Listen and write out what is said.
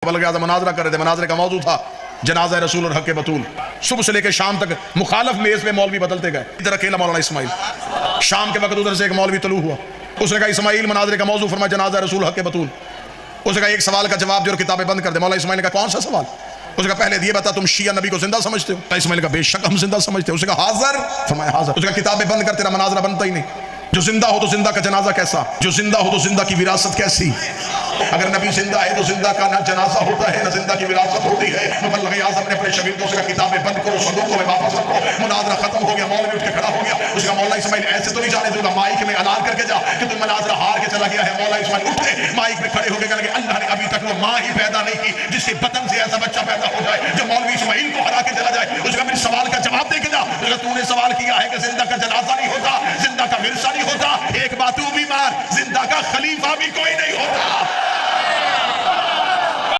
बल्कि मनाजरा कर रहे थे, मनाजरे का मौजू था जनाजा रसूल और हक बतूल। सुबह से लेकर शाम तक मुखालफ मेज पे मौलवी बदलते गए। इधर अकेला मौलाना इस्माइल, शाम के वक्त उधर से एक मौलवी तलू हुआ। उसने कहा इस्माइल मनाजरे का मौजू फरमा जनाजा रसूल हक बतूल। उसने कहा एक सवाल का जवाब जो किताबें बंद कर दे। मौलाना इस्माइल ने कहा कौन सा सवाल? उसने कहा पहले ये बता तुम शिया नबी को जिंदा समझते हो? इस्माइल का बेशक हम जिंदा समझते हैं। उसने कहा हाजिर? फरमाया हाजिर। उसने कहा किताबें बंद कर, तेरा मनाजरा बनता ही नहीं। जो जिंदा हो तो जिंदा का जनाजा कैसा? जो जिंदा हो तो जिंदा की विरासत कैसी? अगर नबी जिंदा है तो जिंदा का ना जनाजा होता है ना जिंदा की विरासत होती है। मुबल्लिग आज़म ने अपने शागिर्दों से कहा किताबें बंद करो, संदूकों में वापस रखो। मुनाजरा खत्म हो गया, मौलवी उठ के खड़ा हो गया। उसका मौलाना इस्माइल ऐसे तो नहीं जाने दूंगा, माइक में ऐलान करके जा कि तुम मनाजरा हार के चला गया है। मौलाना इस्माइल उठे, माइक में खड़े होकर कहने लगे अल्लाह ने अभी तक वो माँ ही पैदा नहीं की जिसके बतन से ऐसा बच्चा पैदा हो जाए जो मौलवी इस्माइल को हरा के चला जाए। उसका मेरे सवाल का जवाब दे के जा। तूने सवाल किया है कि जिंदा का जनाजा नहीं होता, जिंदा का विरसा नहीं होता, एक बात तू भी मार, जिंदा का खलीफा भी कोई नहीं होता।